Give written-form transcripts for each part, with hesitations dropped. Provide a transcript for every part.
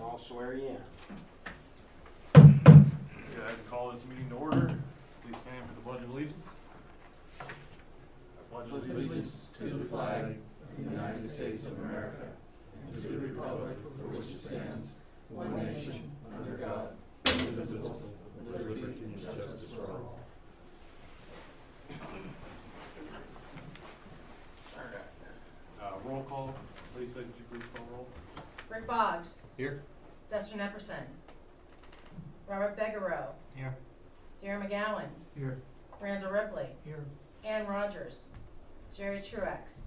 I'll swear you in. Yeah, I can call this meeting to order. Please stand for the Pledge of Allegiance. I pledge Allegiance to the flag of the United States of America and to the republic for which it stands, one nation, under God, indivisible, with liberty and justice for all. Roll call. Lisa, could you please call roll? Rick Boggs. Here. Dustin Epperson. Robert Begarow. Here. Darren McGowan. Here. Randall Ripley. Here. Ann Rogers. Jerry Truex.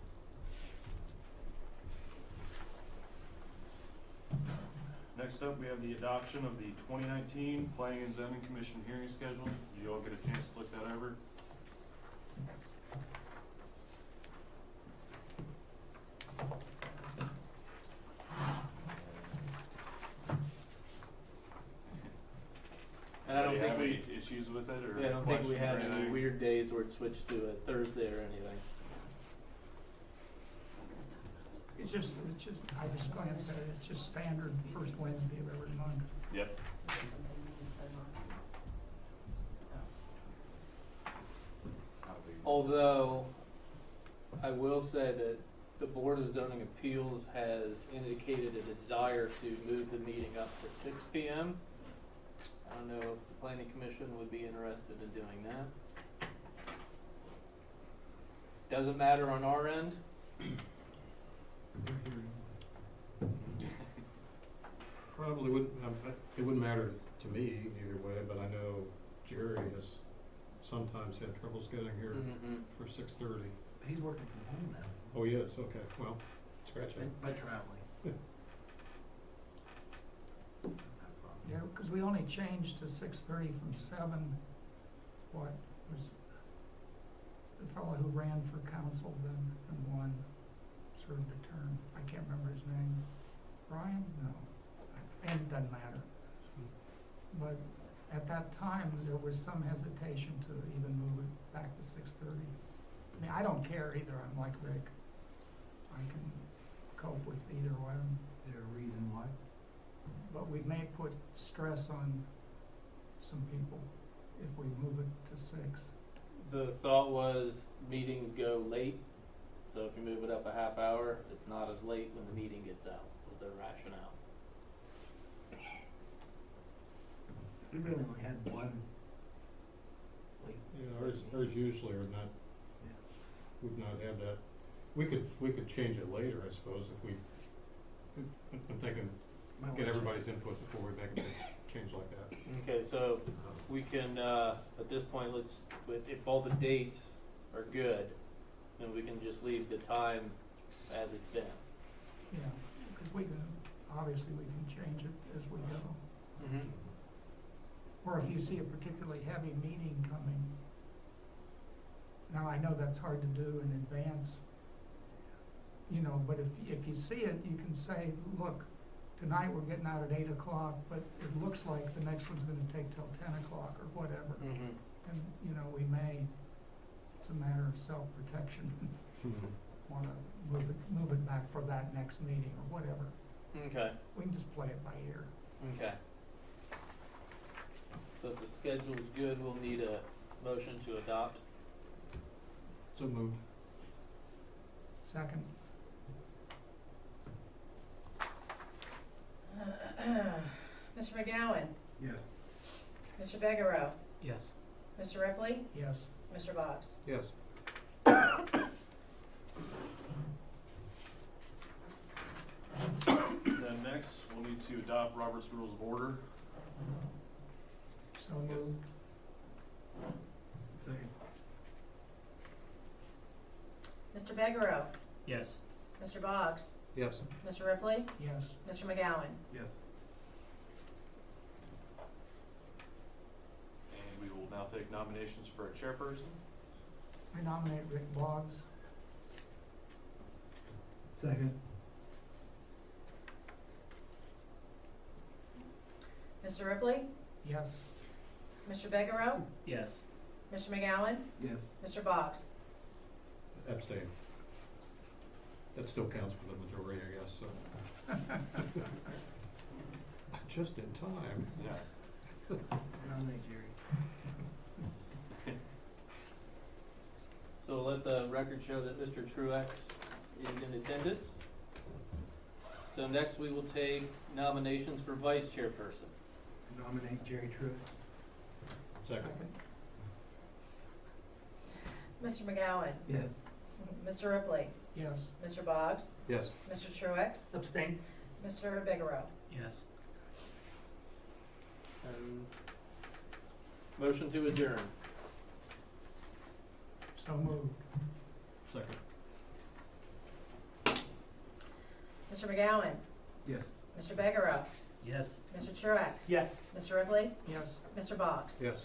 Next up, we have the adoption of the 2019 Planning and Zoning Commission hearing schedule. Did you all get a chance to look that over? And I don't Do you think have we, any issues with it, or yeah, I don't think we questions or have any anything? weird days where it switched to a Thursday or anything. It's just, I just glanced at it, it's just standard first Wednesday of every month. Yep. Although, I will say that the Board of Zoning Appeals has indicated a desire to move the meeting up to 6 p.m. I don't know if the Planning Commission would be interested in doing that. Doesn't matter on our end. Probably wouldn't, it wouldn't matter to me either way, but I know Jerry has sometimes had troubles getting here for 6:30. He's working from home now. Oh, he is, okay, well, scratch that. By traveling. Yeah, because we only changed to 6:30 from 7. What was the fellow who ran for council then and won, served a term? I can't remember his name. Brian? No. And it doesn't matter. But at that time, there was some hesitation to even move it back to 6:30. I mean, I don't care either. I'm like Rick. I can cope with either one. Is there a reason why? But we may put stress on some people if we move it to 6. The thought was meetings go late, so if you move it up a half hour, it's not as late when the meeting gets out, was their rationale. We really only had one late. Yeah, ours usually are not, would not have that. We could change it later, I suppose, if we, I'm thinking, get everybody's input before we make a big change like that. Okay, so we can, at this point, if all the dates are good, then we can just leave the time as it's been. Yeah, because obviously we can change it as we go. Mm-hmm. Or if you see a particularly heavy meeting coming. Now, I know that's hard to do in advance, you know, but if you see it, you can say, look, tonight we're getting out at 8 o'clock, but it looks like the next one's gonna take till 10 o'clock or whatever. Mm-hmm. And, you know, we may, it's a matter of self-protection, wanna move it back for that next meeting or whatever. Okay, We can just play it by ear. okay. So if the schedule's good, we'll need a motion to adopt. So moved. Second, Mr. McGowan. Yes. Mr. Begarow. Yes. Mr. Ripley. yes. Mr. Boggs. Yes. Then next, we'll need to adopt Robert's Rules of Order. So moved. Second. Mr. Begarow. Yes. Mr. Boggs. Yes. Mr. Ripley. Yes. Mr. McGowan. Yes. And we will now take nominations for a chairperson. I nominate Rick Boggs. Second. Mr. Ripley. Yes. Mr. Begarow. Yes. Mr. McGowan. Yes. Mr. Boggs. Abstain. That still counts for the majority, I guess, so. just in time. Yeah. Nominate Jerry. So let the record show that Mr. Truex is in attendance. So next we will take nominations for vice chairperson. Nominate Jerry Truitt. Second. Mr. McGowan? Yes. Mr. Ripley? Yes. Mr. Boggs? Yes. Mr. Truex? Abstain. Mr. Bigelow? Yes. And motion to adjourn. So moved. Second. Mr. McGowan? Yes. Mr. Bigelow? Yes. Mr. Truex? Yes. Mr. Ripley? Yes. Mr. Boggs? Yes.